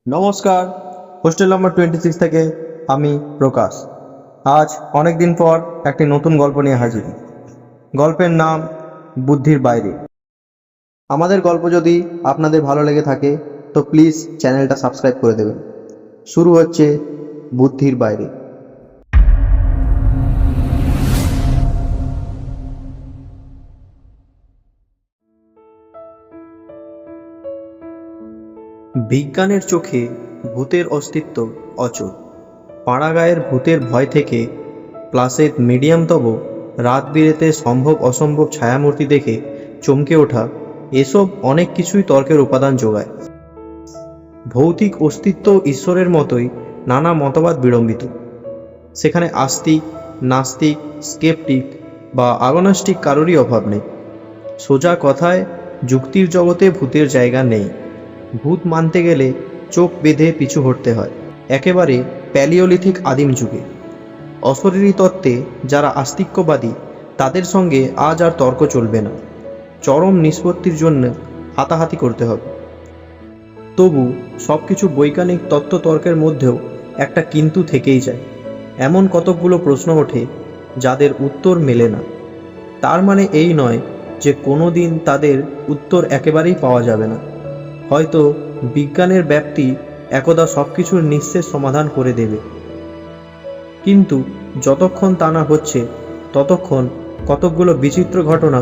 নমস্কার, hostel number 26 থেকে আমি প্রকাশ। আজ অনেক দিন পর একটি নতুন গল্প নিয়ে হাজির। গল্পের নাম বুদ্ধির বাইরে। আমাদের গল্প যদি আপনাদের ভালো লেগে থাকে তো প্লিজ চ্যানেলটা সাবস্ক্রাইব করে দেবেন। শুরু হচ্ছে বুদ্ধির বাইরে। বিজ্ঞানের চোখে ভূতের অস্তিত্ব অচল। পাড়াগাঁয়ের ভূতের ভয় থেকে প্লাসের মিডিয়ামতম রাত বিরেতে সম্ভব অসম্ভব ছায়ামূর্তি দেখে চমকে ওঠা, এসব অনেক কিছুই তর্কের উপাদান যোগায়। ভৌতিক অস্তিত্ব ঈশ্বরের মতোই নানা মতবাদ বিড়ম্বিত। সেখানে আস্তিক, নাস্তিক, স্কেপটিক বা আগনস্টিক কারোরই অভাব নেই। সোজা কথায়, যুক্তির জগতে ভূতের জায়গা নেই। ভূত মানতে গেলে চোখ বেঁধে পিছু হটতে হয়, একেবারে প্যালিওলিথিক আদিম যুগে। অশরীরী তত্ত্বে যারা আস্তিক্যবাদী তাদের সঙ্গে আজ আর তর্ক চলবে না। চরম নিষ্পত্তির জন্য হাতাহাতি করতে হবে। তবু সব কিছু বৈজ্ঞানিক তত্ত্ব তর্কের মধ্যেও একটা কিন্তু থেকেই যায়। এমন কতকগুলো প্রশ্ন ওঠে যাদের উত্তর মেলে না। তার মানে এই নয় যে কোনো দিন তাদের উত্তর একেবারেই পাওয়া যাবে না। হয়তো বিজ্ঞানের ব্যাপ্তি একদা সব কিছুর নিঃশেষ সমাধান করে দেবে। কিন্তু যতক্ষণ তা না হচ্ছে ততক্ষণ কতকগুলো বিচিত্র ঘটনা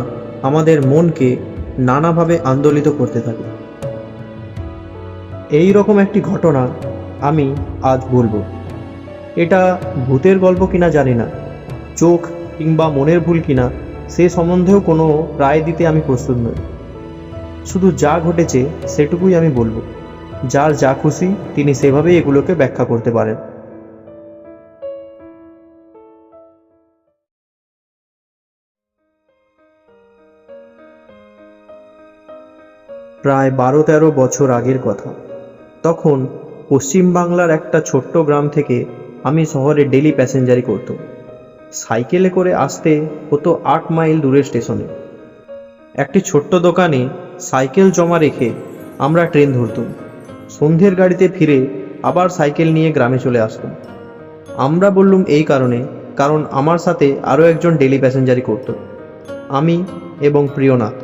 আমাদের মনকে নানাভাবে আন্দোলিত করতে থাকে। এই রকম একটি ঘটনা আমি আজ বলবো। এটা ভূতের গল্প কিনা জানি না, চোখ কিংবা মনের ভুল কিনা সে সম্বন্ধেও কোনো রায় দিতে আমি প্রস্তুত নই। শুধু যা ঘটেছে সেটুকুই আমি বলবো। যার যা খুশি তিনি সেভাবেই এগুলোকে ব্যাখ্যা করতে পারেন। প্রায় 12-13 বছর আগের কথা। তখন পশ্চিমবাংলার একটা ছোট্ট গ্রাম থেকে আমি শহরে ডেলি প্যাসেঞ্জারি করতাম। সাইকেলে করে আসতে হতো 8 মাইল দূরের স্টেশনে। একটি ছোট্ট দোকানে সাইকেল জমা রেখে আমরা ট্রেন ধরতাম। সন্ধ্যের গাড়িতে ফিরে আবার সাইকেল নিয়ে গ্রামে চলে আসতাম। আমরা বললুম এই কারণ আমার সাথে আরও একজন ডেলি প্যাসেঞ্জারি করত, আমি এবং প্রিয়নাথ।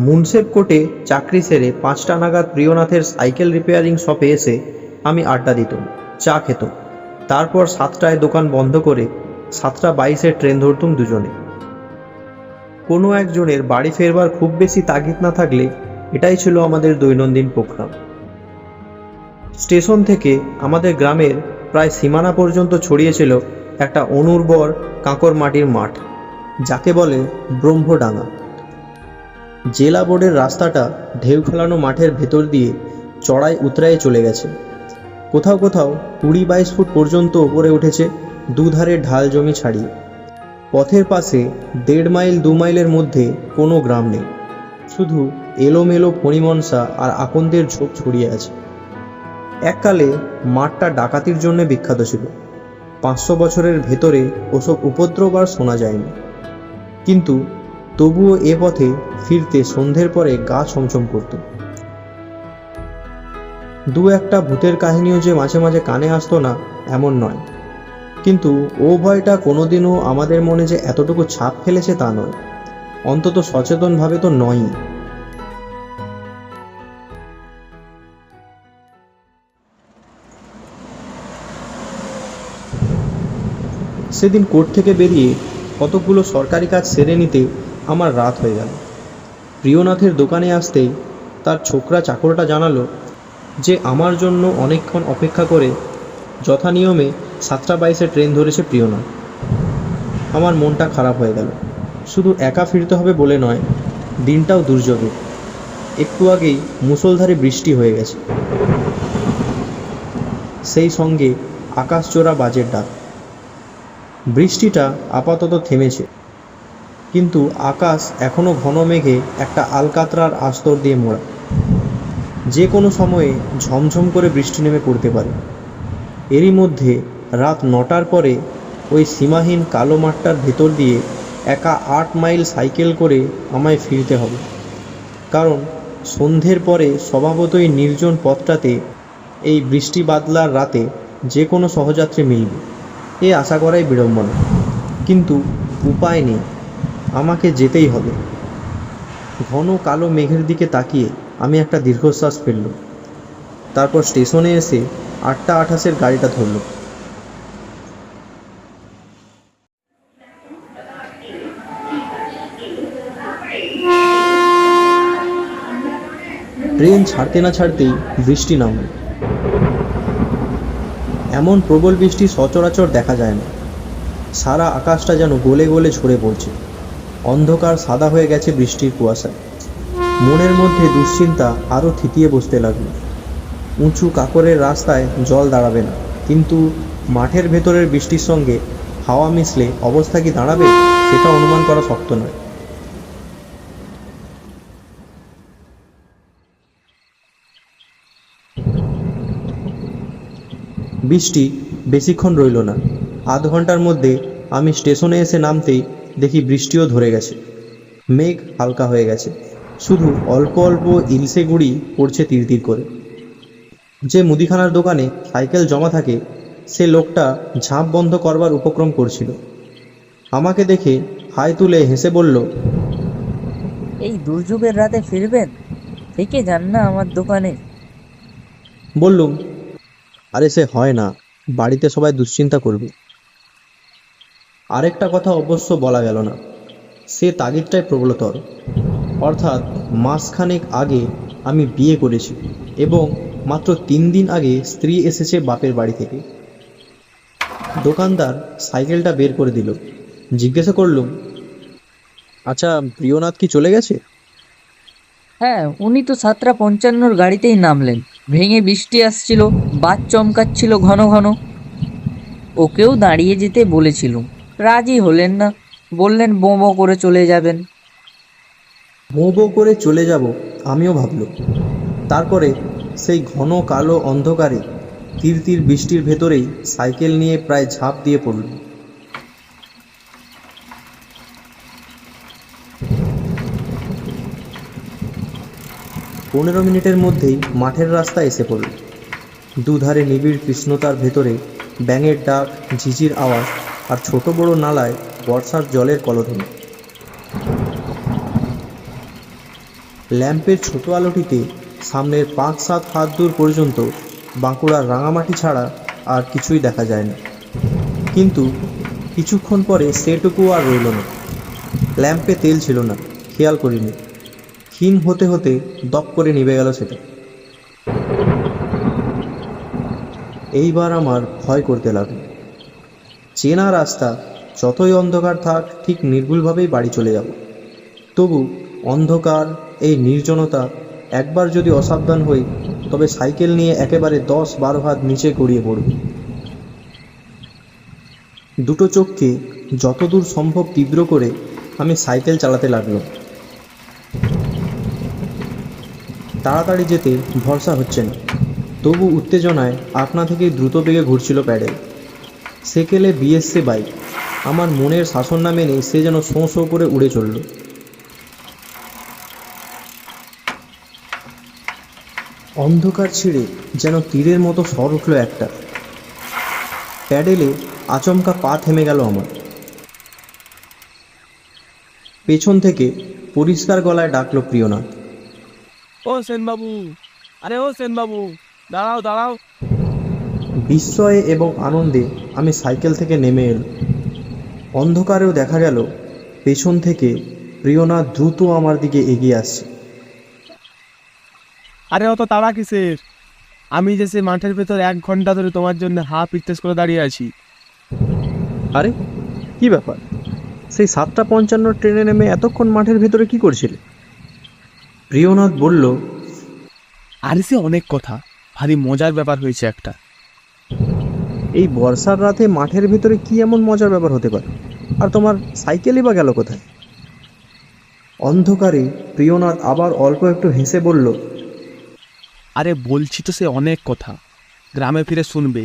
মুন্সেফ কোর্টে চাকরি সেরে 5টা নাগাদ প্রিয়নাথের সাইকেল রিপেয়ারিং শপে এসে আমি আড্ডা দিতাম, চা খেতাম। তারপর 7টায় দোকান বন্ধ করে 7:22-এর ট্রেন ধরতুম দুজনে। কোনো একজনের বাড়ি ফেরবার খুব বেশি তাগিদ না থাকলে এটাই ছিল আমাদের দৈনন্দিন প্রোগ্রাম। স্টেশন থেকে আমাদের গ্রামের প্রায় সীমানা পর্যন্ত ছড়িয়েছিল একটা অনুর্বর কাঁকর মাটির মাঠ, যাকে বলে ব্রহ্মডাঙ্গা। জেলা বোর্ডের রাস্তাটা ঢেউ খেলানো মাঠের ভেতর দিয়ে চড়াই উতরায়ে চলে গেছে। কোথাও কোথাও 20-22 ফুট পর্যন্ত ওপরে উঠেছে, দুধারে ঢাল জমি ছাড়িয়ে। পথের পাশে 1.5 মাইল 2 মাইলের মধ্যে কোনো গ্রাম নেই, শুধু এলোমেলো ফণিমনসা আর আকন্দের ঝোপ ছড়িয়ে আছে। এককালে মাঠটা ডাকাতির জন্য বিখ্যাত ছিল। 500 বছরের ভেতরে ওসব উপদ্রব আর শোনা যায়নি। কিন্তু তবুও এ পথে ফিরতে সন্ধ্যের পরে গা ছমছম করত। দু একটা ভূতের কাহিনীও যে মাঝে মাঝে কানে আসতো না এমন নয়, কিন্তু ও ভয়টা কোনোদিনও আমাদের মনে যে এতটুকু ছাপ ফেলেছে তা নয়, অন্তত সচেতনভাবে তো নয়ই। সেদিন কোর্ট থেকে বেরিয়ে কতকগুলো সরকারি কাজ সেরে নিতে আমার রাত হয়ে গেল। প্রিয়নাথের দোকানে আসতেই তার ছোকরা চাকরটা জানালো যে আমার জন্য অনেকক্ষণ অপেক্ষা করে যথানিয়মে 7:22-এ ট্রেন ধরেছে প্রিয়নাথ। আমার মনটা খারাপ হয়ে গেল। শুধু একা ফিরতে হবে বলে নয়, দিনটাও দুর্যোগে। একটু আগেই মুষলধারে বৃষ্টি হয়ে গেছে, সেই সঙ্গে আকাশচোরা বাজের ডাক। বৃষ্টিটা আপাতত থেমেছে, কিন্তু আকাশ এখনো ঘন মেঘে একটা আলকাতরার আস্তর দিয়ে মোড়া। যে কোনো সময়ে ঝমঝম করে বৃষ্টি নেমে পড়তে পারে। এরই মধ্যে রাত 9টার পরে ওই সীমাহীন কালো মাঠটার ভেতর দিয়ে একা 8 মাইল সাইকেল করে আমায় ফিরতে হবে। কারণ সন্ধ্যের পরে স্বভাবতই নির্জন পথটাতে এই বৃষ্টি বাদলার রাতে যে কোনো সহযাত্রী মিলবে এ আশা করাই বিড়ম্বনা, কিন্তু উপায় নেই, আমাকে যেতেই হবে। ঘন কালো মেঘের দিকে তাকিয়ে আমি একটা দীর্ঘশ্বাস ফেললাম। তারপর স্টেশনে এসে 8:28-এর গাড়িটা ধরল। ট্রেন ছাড়তে না ছাড়তেই বৃষ্টি নামল। এমন প্রবল বৃষ্টি সচরাচর দেখা যায় না। সারা আকাশটা যেন গলে গলে ঝরে পড়ছে। অন্ধকার সাদা হয়ে গেছে বৃষ্টির কুয়াশায়। মনের মধ্যে দুশ্চিন্তা আরও থিতিয়ে বসতে লাগলো। উঁচু কাকরের রাস্তায় জল দাঁড়াবে না, কিন্তু মাঠের ভেতরের বৃষ্টির সঙ্গে হাওয়া মিশলে অবস্থা কি দাঁড়াবে সেটা অনুমান করা শক্ত নয়। বৃষ্টি বেশিক্ষণ রইল না। আধ ঘন্টার মধ্যে আমি স্টেশনে এসে নামতেই দেখি বৃষ্টিও ধরে গেছে। মেঘ হালকা হয়ে গেছে, শুধু অল্প অল্প ইলশে গুঁড়ি পড়ছে তিরতির করে। যে মুদিখানার দোকানে সাইকেল জমা থাকে সে লোকটা ঝাঁপ বন্ধ করবার উপক্রম করছিল। আমাকে দেখে হাই তুলে হেসে বলল, এই দুর্যোগের রাতে ফিরবেন? থেকে যান না আমার দোকানে। বললুম, আরে সে হয় না, বাড়িতে সবাই দুশ্চিন্তা করবে। আরেকটা কথা অবশ্য বলা গেল না, সে তাগিদটাই প্রবলতর। অর্থাৎ মাসখানেক আগে আমি বিয়ে করেছি এবং মাত্র 3 দিন আগে স্ত্রী এসেছে বাপের বাড়ি থেকে। দোকানদার সাইকেলটা বের করে দিল। জিজ্ঞাসা করলুম, আচ্ছা প্রিয়নাথ কি চলে গেছে? হ্যাঁ, উনি তো 7:55-র গাড়িতেই নামলেন। ভেঙে বৃষ্টি আসছিল, বাজ চমকাচ্ছিল ঘন ঘন। ওকেও দাঁড়িয়ে যেতে বলেছিলুম, রাজি হলেন না। বললেন বোঁ বোঁ করে চলে যাবেন। বো বো করে চলে যাব আমিও ভাবলুম। তারপরে সেই ঘন কালো অন্ধকারে তীর তীর বৃষ্টির ভেতরেই সাইকেল নিয়ে প্রায় ঝাঁপ দিয়ে পড়ল। পনেরো মিনিটের মধ্যেই মাঠের রাস্তা এসে পড়ল। দুধারে নিবিড় কৃষ্ণতার ভেতরে ব্যাঙের ডাক, ঝিঝির আওয়াজ আর ছোট বড় নালায় বর্ষার জলের কলধ্বনি। ল্যাম্পের ছোট আলোটিতে সামনের 5-7 হাত দূর পর্যন্ত বাঁকুড়ার রাঙামাটি ছাড়া আর কিছুই দেখা যায় না। কিন্তু কিছুক্ষণ পরে সেটুকু আর রইল না। ল্যাম্পে তেল ছিল না, খেয়াল করিনি। ক্ষীণ হতে হতে দপ করে নিভে গেল সেটা। এইবার আমার ভয় করতে লাগলো। চেনা রাস্তা, যতই অন্ধকার থাক ঠিক নির্ভুলভাবেই বাড়ি চলে যাব। তবু অন্ধকার, এই নির্জনতা, একবার যদি অসাবধান হই তবে সাইকেল নিয়ে একেবারে 10-12 হাত নিচে গড়িয়ে পড়ব। দুটো চোখকে যতদূর সম্ভব তীব্র করে আমি সাইকেল চালাতে লাগলাম। তাড়াতাড়ি যেতে ভরসা হচ্ছে না, তবু উত্তেজনায় আপনা থেকেই দ্রুত বেগে ঘুরছিল প্যাডেল। সেকেলে বিএসসি বাইক, আমার মনের শাসন না মেনে সে যেন শোঁ শোঁ করে উড়ে চলল। অন্ধকার ছিঁড়ে যেন তীরের মতো স্বর উঠল একটা। প্যাডেলে আচমকা পা থেমে গেল আমার। পেছন থেকে পরিষ্কার গলায় ডাকলো প্রিয়নাথ। ও সেনবাবু, আরে ও সেনবাবু, দাঁড়াও দাঁড়াও। বিস্ময়ে এবং আনন্দে আমি সাইকেল থেকে নেমে এলাম। অন্ধকারেও দেখা গেল পেছন থেকে প্রিয়নাথ দ্রুত আমার দিকে এগিয়ে আসছে। আরে অত তাড়া কিসের? আমি যে সে মাঠের ভেতর 1 ঘন্টা ধরে তোমার জন্য হাফ ইস্টেজ করে দাঁড়িয়ে আছি। আরে কি ব্যাপার, সেই 7:55 ট্রেনে নেমে এতক্ষণ মাঠের ভেতরে কি করছিলে? প্রিয়নাথ বলল, আরে সে অনেক কথা, ভারী মজার ব্যাপার হয়েছে একটা। এই বর্ষার রাতে মাঠের ভিতরে কি এমন মজার ব্যাপার হতে পারে? আর তোমার সাইকেলই বা গেল কোথায়? অন্ধকারে প্রিয়নাথ আবার অল্প একটু হেসে বলল, আরে বলছি তো সে অনেক কথা, গ্রামে ফিরে শুনবে।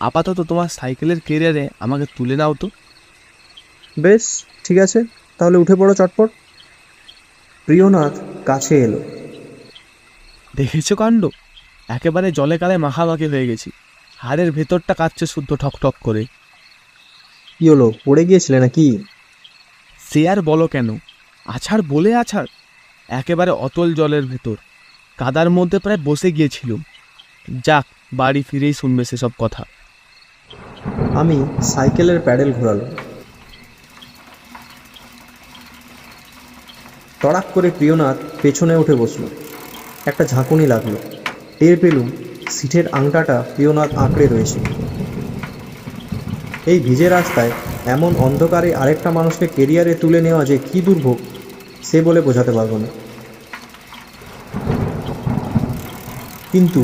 আপাতত তোমার সাইকেলের কেরিয়ারে আমাকে তুলে নাও তো। বেশ ঠিক আছে, তাহলে উঠে পড়ো চটপট। প্রিয়নাথ কাছে এলো। দেখেছো কাণ্ড, একেবারে জলে কালে মাখামাখি হয়ে গেছি। হাড়ের ভেতরটা কাঁপছে শুদ্ধ ঠকঠক করে। কি হলো, পড়ে গিয়েছিলে নাকি? সে আর বলো কেন, আছাড় বলে আছাড়, একেবারে অতল জলের ভেতর কাদার মধ্যে প্রায় বসে গিয়েছিল। যাক, বাড়ি ফিরেই শুনবে সেসব কথা। আমি সাইকেলের প্যাডেল ঘোরালাম। তড়াক করে প্রিয়নাথ পেছনে উঠে বসল। একটা ঝাঁকুনি লাগলো। টের পেলুম সিটের আংটাটা প্রিয়নাথ আঁকড়ে রয়েছে। এই ভিজে রাস্তায় এমন অন্ধকারে আরেকটা মানুষকে কেরিয়ারে তুলে নেওয়া যে কী দুর্ভোগ, সে বলে বোঝাতে পারবো না। কিন্তু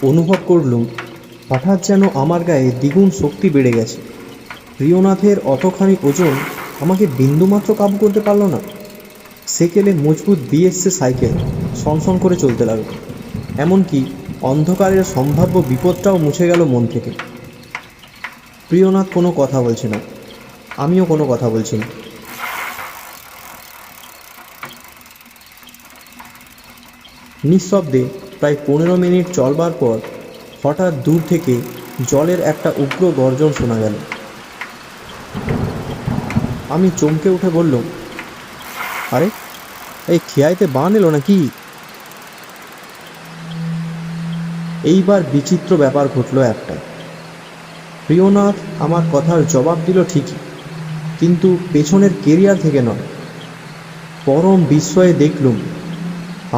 অনুভব করলুম হঠাৎ যেন আমার গায়ে দ্বিগুণ শক্তি বেড়ে গেছে। প্রিয়নাথের অতখানি ওজন আমাকে বিন্দুমাত্র কাবু করতে পারল না। সেকেলে মজবুত বিএসসি সাইকেল সনসন করে চলতে লাগলো। এমনকি অন্ধকারের সম্ভাব্য বিপদটাও মুছে গেল মন থেকে। প্রিয়নাথ কোনো কথা বলছে না, আমিও কোনো কথা বলছি না। নিঃশব্দে প্রায় 15 মিনিট চলবার পর হঠাৎ দূর থেকে জলের একটা উগ্র গর্জন শোনা গেল। আমি চমকে উঠে বললাম, আরে এই খেয়াইতে বান এলো নাকি? এইবার বিচিত্র ব্যাপার ঘটল একটা। প্রিয়নাথ আমার কথার জবাব দিল ঠিকই, কিন্তু পেছনের কেরিয়ার থেকে নয়। পরম বিস্ময়ে দেখলুম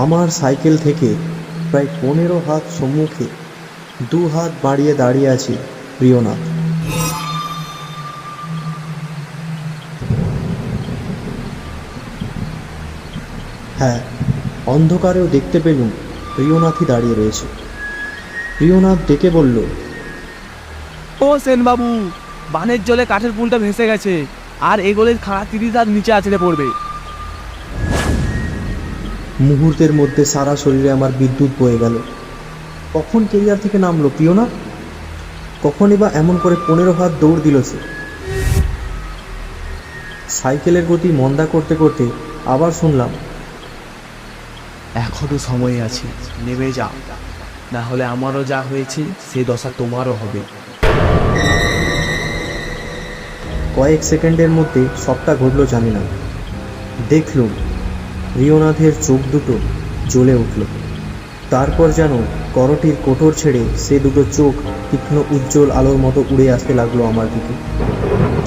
আমার সাইকেল থেকে প্রায় 15 হাত সম্মুখে 2 হাত বাড়িয়ে দাঁড়িয়ে আছে প্রিয়নাথ। হ্যাঁ, অন্ধকারেও দেখতে পেলুম প্রিয়নাথই দাঁড়িয়ে রয়েছে। প্রিয়নাথ ডেকে বলল, ও সেনবাবু, বানের জলে কাঠের পুলটা ভেসে গেছে, আর এগোলে খাড়া 30 হাত নিচে আছড়ে পড়বে। মুহূর্তের মধ্যে সারা শরীরে আমার বিদ্যুৎ বয়ে গেল। কখন কেরিয়ার থেকে নামলো প্রিয়নাথ? কখনই বা এমন করে 15 হাত দৌড় দিল সে? সাইকেলের গতি মন্দা করতে করতে আবার শুনলাম, এখনো সময় আছে, নেমে যাও, না হলে আমারও যা হয়েছে সে দশা তোমারও হবে। কয়েক সেকেন্ডের মধ্যে সবটা ঘটল জানি না। দেখলুম প্রিয়নাথের চোখ দুটো জ্বলে উঠল। তারপর যেন করটির কোটর ছেড়ে সে দুটো চোখ তীক্ষ্ণ উজ্জ্বল আলোর মতো উড়ে আসতে লাগলো আমার দিকে,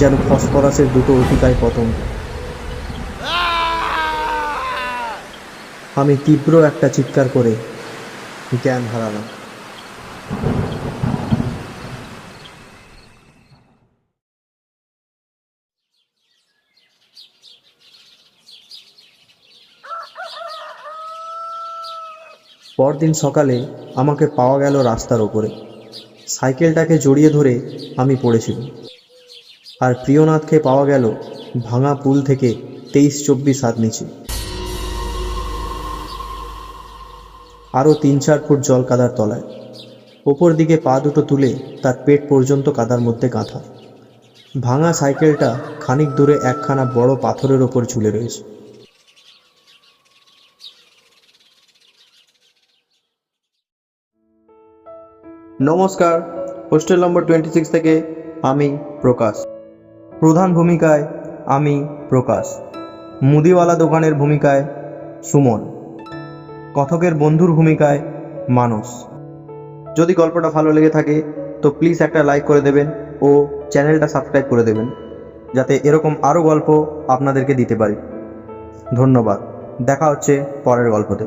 যেন ফসফরাসের দুটো অতিকায় পতঙ্গ। আমি তীব্র একটা চিৎকার করে জ্ঞান হারালাম। পরদিন সকালে আমাকে পাওয়া গেল রাস্তার ওপরে। সাইকেলটাকে জড়িয়ে ধরে আমি পড়েছিলাম। আর প্রিয়নাথকে পাওয়া গেল ভাঙা পুল থেকে 23-24 হাত নিচে। আরও 3-4 ফুট জল কাদার তলায়। ওপর দিকে পা দুটো তুলে তার পেট পর্যন্ত কাদার মধ্যে গাঁথা। ভাঙা সাইকেলটা খানিক দূরে একখানা বড় পাথরের ওপর ঝুলে রয়েছে। নমস্কার, হোস্টেল নম্বর 26 থেকে আমি প্রকাশ। প্রধান ভূমিকায় আমি প্রকাশ, মুদিওয়ালা দোকানের ভূমিকায় সুমন, কথকের বন্ধুর ভূমিকায় মানস। যদি গল্পটা ভালো লেগে থাকে তো প্লিজ একটা লাইক করে দেবেন ও চ্যানেলটা সাবস্ক্রাইব করে দেবেন, যাতে এরকম আরও গল্প আপনাদেরকে দিতে পারি। ধন্যবাদ। দেখা হচ্ছে পরের গল্পতে।